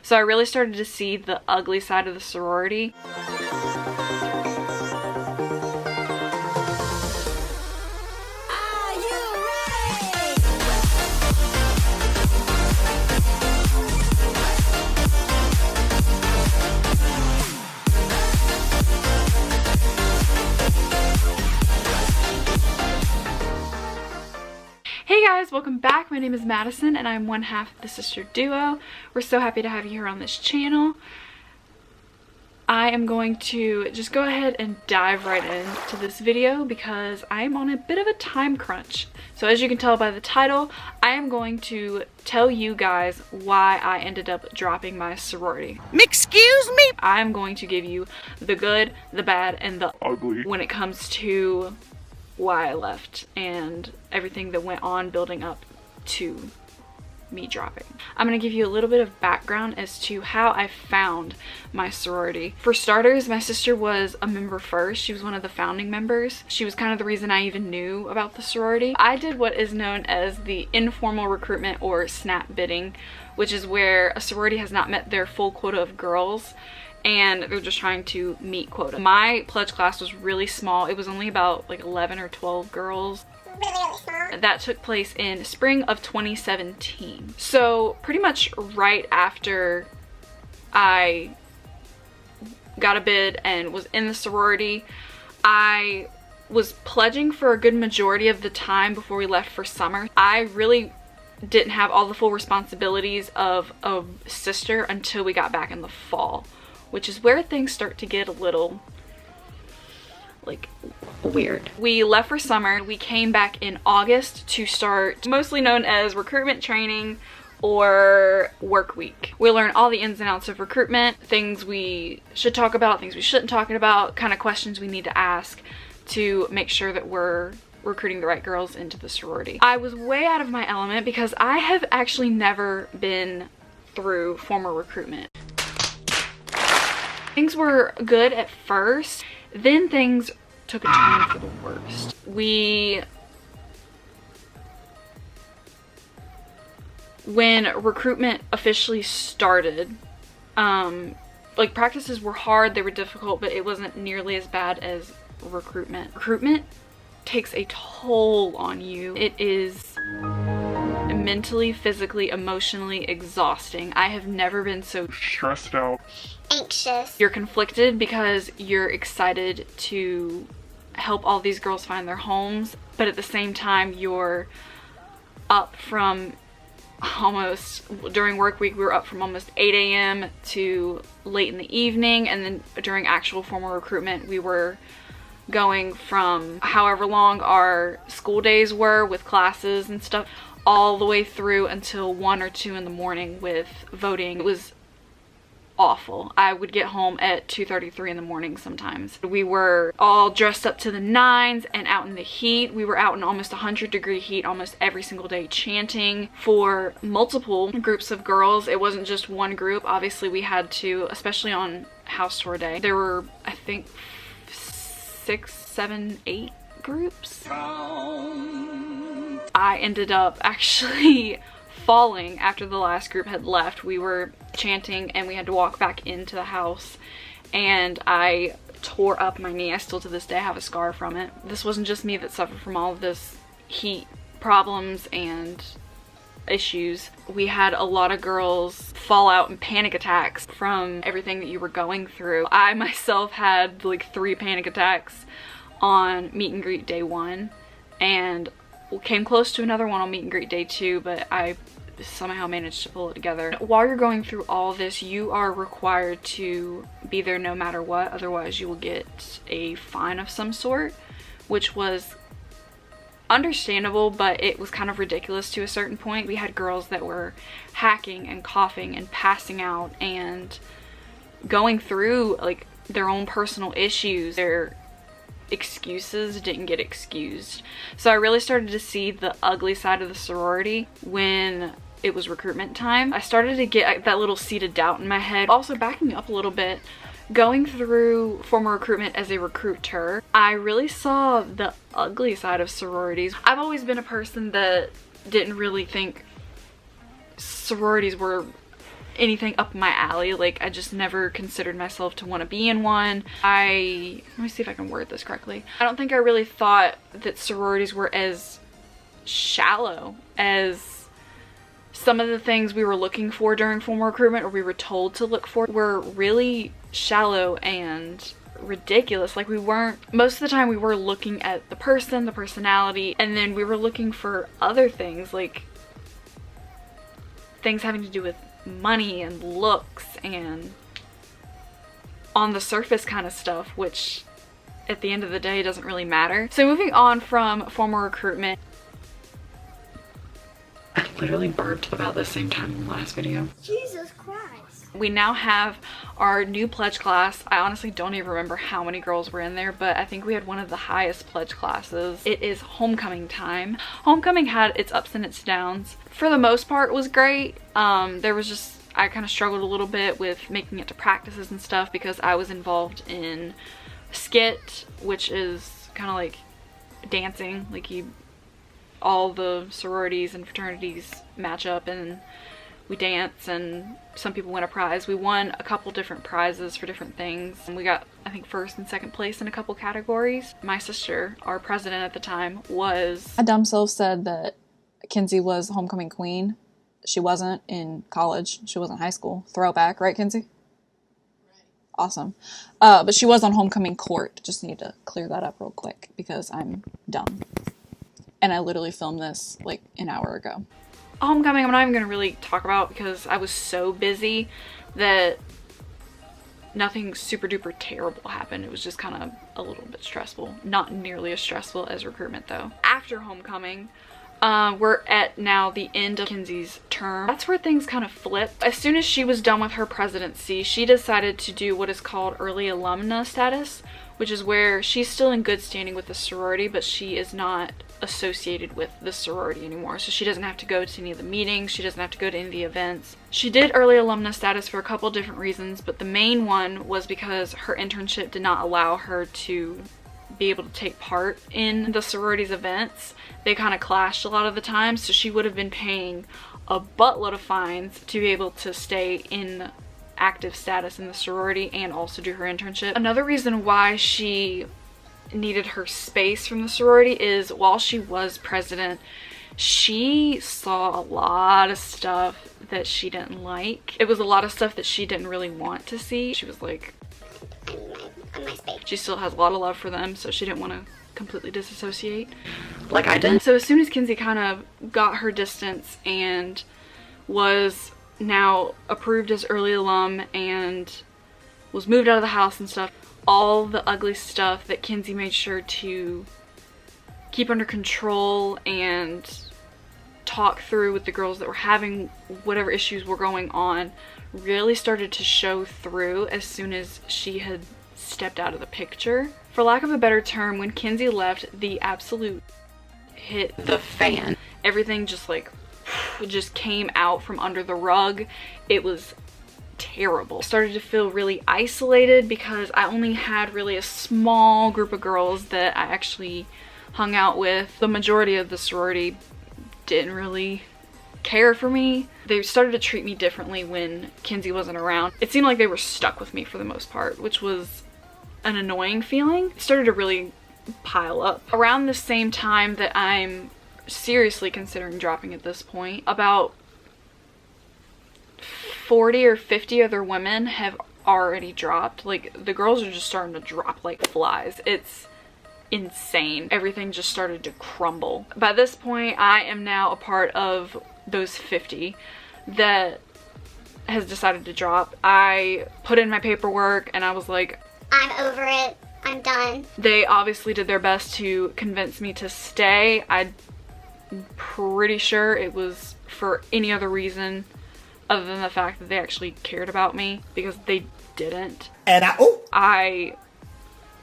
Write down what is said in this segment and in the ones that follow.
So I really started to see the ugly side of the sorority. Hey guys, welcome back. My name is Madison and I'm one half of the sister duo. We're so happy to have you here on this channel. I am going to just go ahead and dive right into this video because I'm on a bit of a time crunch. So as you can tell by the title, I am going to tell you guys why I ended up dropping my sorority. Excuse me? I'm going to give you the good, the bad, and the ugly when it comes to why I left and everything that went on building up to me dropping. I'm gonna give you a little bit of background as to how I found my sorority. For starters, my sister was a member first. She was one of the founding members. She was kind of the reason I even knew about the sorority. I did what is known as the informal recruitment or snap bidding, which is where a sorority has not met their full quota of girls and they're just trying to meet quota. My pledge class was really small. It was only about like 11 or 12 girls. Really small. That took place in spring of 2017. So pretty much right after I got a bid and was in the sorority, I was pledging for a good majority of the time before we left for summer. I really didn't have all the full responsibilities of a sister until we got back in the fall, which is where things start to get a little like weird. We left for summer. We came back in August to start mostly known as recruitment training or work week. We learn all the ins and outs of recruitment, things we should talk about, things we shouldn't talk about, kind of questions we need to ask to make sure that we're recruiting the right girls into the sorority. I was way out of my element because I have actually never been through formal recruitment. Things were good at first, then things took a turn for the worst. When recruitment officially started, like practices were hard, they were difficult, but it wasn't nearly as bad as recruitment. Recruitment takes a toll on you. It is mentally, physically, emotionally exhausting. I have never been so stressed out. Anxious. You're conflicted because you're excited to help all these girls find their homes, but at the same time you're up from during work week we were up from almost 8 a.m. to late in the evening, and then during actual formal recruitment we were going from however long our school days were with classes and stuff all the way through until 1 or 2 in the morning with voting. It was awful. I would get home at 2:33 in the morning sometimes. We were all dressed up to the nines and out in the heat. We were out in almost 100-degree heat almost every single day chanting for multiple groups of girls. It wasn't just one group. Obviously we had to, especially on house tour day, there were I think 6, 7, 8 groups. I ended up actually falling after the last group had left. We were chanting and we had to walk back into the house and I tore up my knee. I still to this day have a scar from it. This wasn't just me that suffered from all of this heat problems and issues. We had a lot of girls fall out in panic attacks from everything that you were going through. I myself had like 3 panic attacks on meet and greet day 1 and came close to another one on meet and greet day 2, but I somehow managed to pull it together. While you're going through all this, you are required to be there no matter what, otherwise you will get a fine of some sort, which was understandable, but it was kind of ridiculous to a certain point. We had girls that were hacking and coughing and passing out and going through like their own personal issues. Their excuses didn't get excused. So I really started to see the ugly side of the sorority when it was recruitment time. I started to get that little seed of doubt in my head. Also, backing up a little bit, going through formal recruitment as a recruiter, I really saw the ugly side of sororities. I've always been a person that didn't really think sororities were anything up my alley. Like, I just never considered myself to want to be in one. Let me see if I can word this correctly. I don't think I really thought that sororities were as shallow as some of the things we were looking for during formal recruitment, or we were told to look for, were really shallow and ridiculous. Like, we weren't, most of the time we were looking at the person, the personality, and then we were looking for other things, like things having to do with money and looks and on the surface kind of stuff, which at the end of the day doesn't really matter. So moving on from formal recruitment, I literally burped about the same time in the last video. Jesus Christ. We now have our new pledge class. I honestly don't even remember how many girls were in there, but I think we had one of the highest pledge classes. It is homecoming time. Homecoming had its ups and its downs. For the most part, it was great. There was just, I kind of struggled a little bit with making it to practices and stuff because I was involved in skit, which is kind of like dancing. Like, all the sororities and fraternities match up and we dance, and some people win a prize. We won a couple different prizes for different things, and we got, I think, first and second place in a couple categories. My sister, our president at the time, was... My dumb self said that Kinsey was homecoming queen. She wasn't in college. She was in high school. Throwback, right, Kinsey? Awesome. But she was on homecoming court. Just need to clear that up real quick because I'm dumb. And I literally filmed this like an hour ago. Homecoming, I'm not even gonna really talk about because I was so busy that nothing super duper terrible happened. It was just kind of a little bit stressful. Not nearly as stressful as recruitment though. After homecoming, we're at now the end of Kinsey's term. That's where things kind of flipped. As soon as she was done with her presidency, she decided to do what is called early alumna status, which is where she's still in good standing with the sorority, but she is not associated with the sorority anymore. So she doesn't have to go to any of the meetings. She doesn't have to go to any of the events. She did early alumna status for a couple different reasons, but the main one was because her internship did not allow her to be able to take part in the sorority's events. They kind of clashed a lot of the time, so she would have been paying a buttload of fines to be able to stay in active status in the sorority and also do her internship. Another reason why she needed her space from the sorority is while she was president, she saw a lot of stuff that she didn't like. It was a lot of stuff that she didn't really want to see. She was like, she still has a lot of love for them, so she didn't want to completely disassociate like I did. So as soon as Kinsey kind of got her distance and was now approved as early alum and was moved out of the house and stuff, all the ugly stuff that Kinsey made sure to keep under control and talk through with the girls that were having whatever issues were going on really started to show through as soon as she had stepped out of the picture. For lack of a better term, when Kinsey left, the absolute hit the fan. Everything just like just came out from under the rug. It was terrible. I started to feel really isolated because I only had really a small group of girls that I actually hung out with. The majority of the sorority didn't really care for me. They started to treat me differently when Kinsey wasn't around. It seemed like they were stuck with me for the most part, which was an annoying feeling. It started to really pile up. Around the same time that I'm seriously considering dropping at this point, about 40 or 50 other women have already dropped. Like, the girls are just starting to drop like flies. It's insane. Everything just started to crumble. By this point, I am now a part of those 50 that has decided to drop. I put in my paperwork and I was like, I'm over it. I'm done. They obviously did their best to convince me to stay. I'm pretty sure it was for any other reason other than the fact that they actually cared about me, because they didn't. And I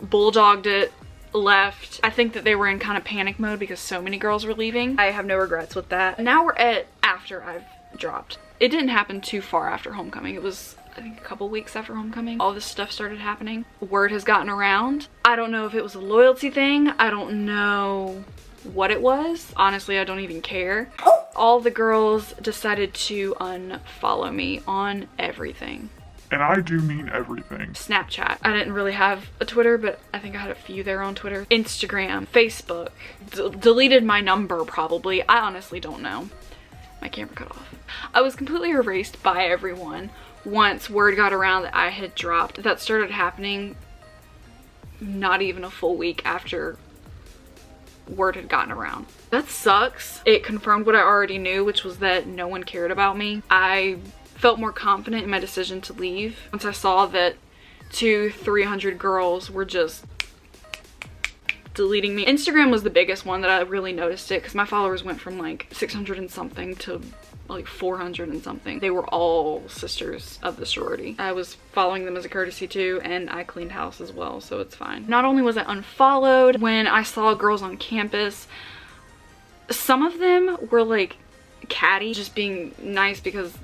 bulldogged it, left. I think that they were in kind of panic mode because so many girls were leaving. I have no regrets with that. Now we're at after I've dropped. It didn't happen too far after homecoming. It was, I think, a couple weeks after homecoming. All this stuff started happening. Word has gotten around. I don't know if it was a loyalty thing. I don't know what it was. Honestly, I don't even care. All the girls decided to unfollow me on everything. And I do mean everything. Snapchat. I didn't really have a Twitter, but I think I had a few there on Twitter. Instagram, Facebook. Deleted my number probably. I honestly don't know. My camera cut off. I was completely erased by everyone once word got around that I had dropped. That started happening not even a full week after word had gotten around. That sucks. It confirmed what I already knew, which was that no one cared about me. I felt more confident in my decision to leave once I saw that 200-300 girls were just deleting me. Instagram was the biggest one that I really noticed it, because my followers went from like 600 and something to like 400 and something. They were all sisters of the sorority. I was following them as a courtesy too, and I cleaned house as well, so it's fine. Not only was I unfollowed, when I saw girls on campus, some of them were like catty, just being nice because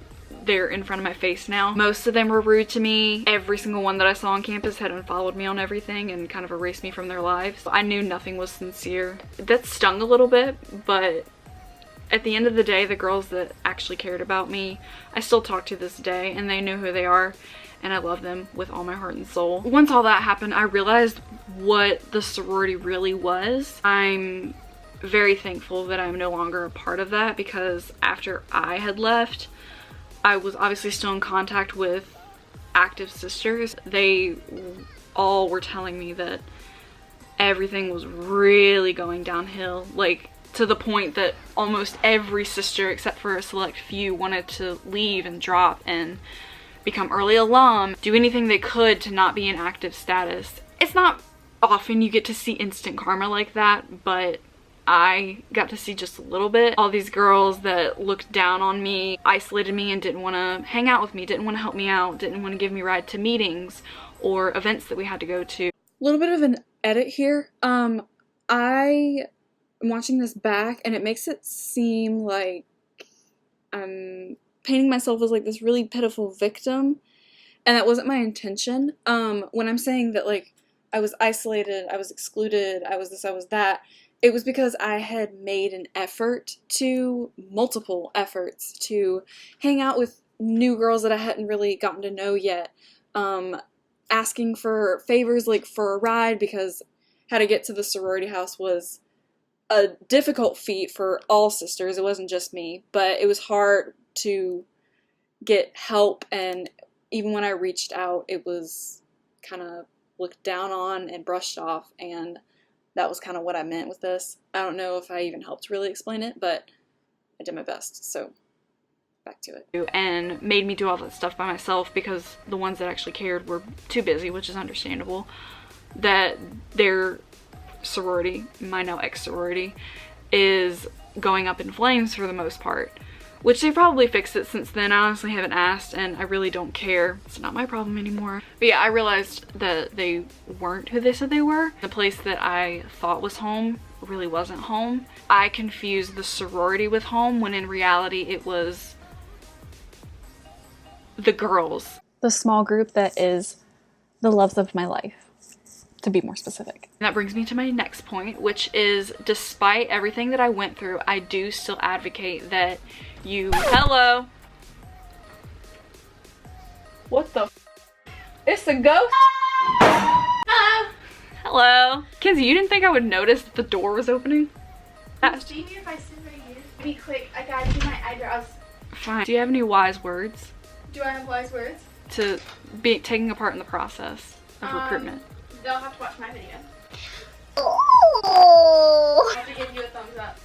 they're in front of my face now. Most of them were rude to me. Every single one that I saw on campus had unfollowed me on everything and kind of erased me from their lives. I knew nothing was sincere. That stung a little bit, but at the end of the day, the girls that actually cared about me, I still talk to this day, and they know who they are, and I love them with all my heart and soul. Once all that happened, I realized what the sorority really was. I'm very thankful that I'm no longer a part of that, because after I had left, I was obviously still in contact with active sisters. They all were telling me that everything was really going downhill, like to the point that almost every sister except for a select few wanted to leave and drop and become early alum, do anything they could to not be in active status. It's not often you get to see instant karma like that, but I got to see just a little bit. All these girls that looked down on me, isolated me, and didn't want to hang out with me, didn't want to help me out, didn't want to give me a ride to meetings or events that we had to go to. A little bit of an edit here. I am watching this back, and it makes it seem like I'm painting myself as like this really pitiful victim, and that wasn't my intention. When I'm saying that like I was isolated, I was excluded, I was this, I was that, it was because I had made an effort to, multiple efforts, to hang out with new girls that I hadn't really gotten to know yet. Asking for favors, like for a ride, because how to get to the sorority house was a difficult feat for all sisters. It wasn't just me, but it was hard to get help, and even when I reached out, it was kind of looked down on and brushed off, and that was kind of what I meant with this. I don't know if I even helped really explain it, but I did my best, so back to it. And made me do all that stuff by myself because the ones that actually cared were too busy, which is understandable. That their sorority, my now ex-sorority, is going up in flames for the most part. Which they probably fixed it since then. I honestly haven't asked, and I really don't care. It's not my problem anymore. But yeah, I realized that they weren't who they said they were. The place that I thought was home really wasn't home. I confused the sorority with home, when in reality it was the girls. The small group that is the loves of my life, to be more specific. And that brings me to my next point, which is, despite everything that I went through, I do still advocate that you— Hello? What the f— It's a ghost? Hello? Kenzie, you didn't think I would notice that the door was opening? Do you need if I sit right here? Be quick, I gotta do my eyebrows. Fine. Do you have any wise words Do I have wise words? to be taking a part in the process of recruitment? They'll have to watch my video. Oh. I have to give you a thumbs up.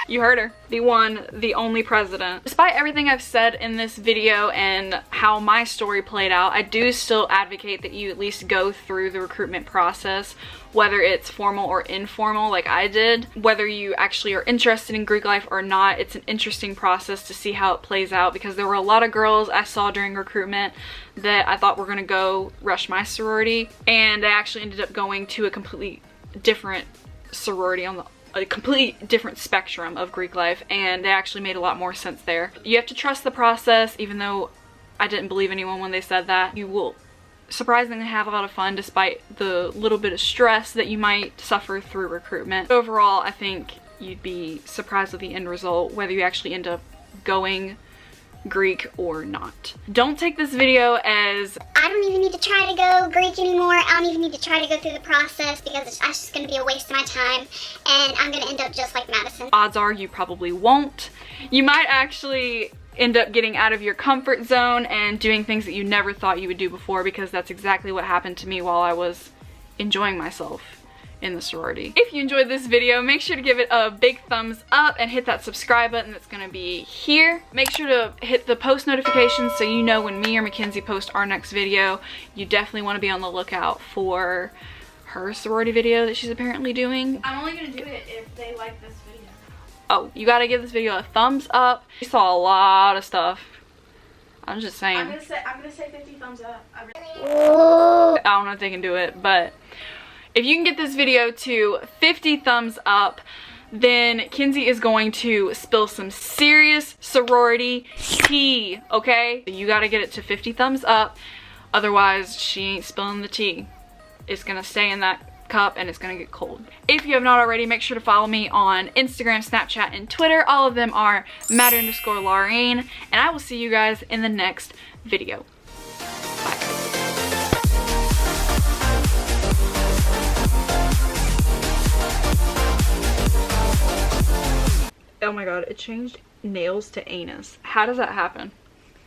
You heard her. The one, the only president. Despite everything I've said in this video and how my story played out, I do still advocate that you at least go through the recruitment process, whether it's formal or informal like I did. Whether you actually are interested in Greek life or not, it's an interesting process to see how it plays out, because there were a lot of girls I saw during recruitment that I thought were gonna go rush my sorority, and I actually ended up going to a completely different sorority on a completely different spectrum of Greek life, and they actually made a lot more sense there. You have to trust the process, even though I didn't believe anyone when they said that. You will surprisingly have a lot of fun despite the little bit of stress that you might suffer through recruitment. Overall, I think you'd be surprised with the end result, whether you actually end up going Greek or not. Don't take this video as I don't even need to try to go Greek anymore. I don't even need to try to go through the process because it's just going to be a waste of my time and I'm going to end up just like Madison. odds are you probably won't. You might actually end up getting out of your comfort zone and doing things that you never thought you would do before, because that's exactly what happened to me while I was enjoying myself in the sorority. If you enjoyed this video, make sure to give it a big thumbs up and hit that subscribe button that's gonna be here. Make sure to hit the post notifications so you know when me or Mackenzie post our next video. You definitely want to be on the lookout for her sorority video that she's apparently doing. I'm only gonna do it if they like this video. Oh, you gotta give this video a thumbs up. We saw a lot of stuff. I'm just saying. I'm gonna say 50 thumbs up. I don't know if they can do it, but if you can get this video to 50 thumbs up, then Kinsey is going to spill some serious sorority tea, okay? You gotta get it to 50 thumbs up, otherwise she ain't spilling the tea. It's gonna stay in that cup and it's gonna get cold. If you have not already, make sure to follow me on Instagram, Snapchat, and Twitter. All of them are Maddie_Laureen, and I will see you guys in the next video. Oh my god, it changed nails to anus. How does that happen?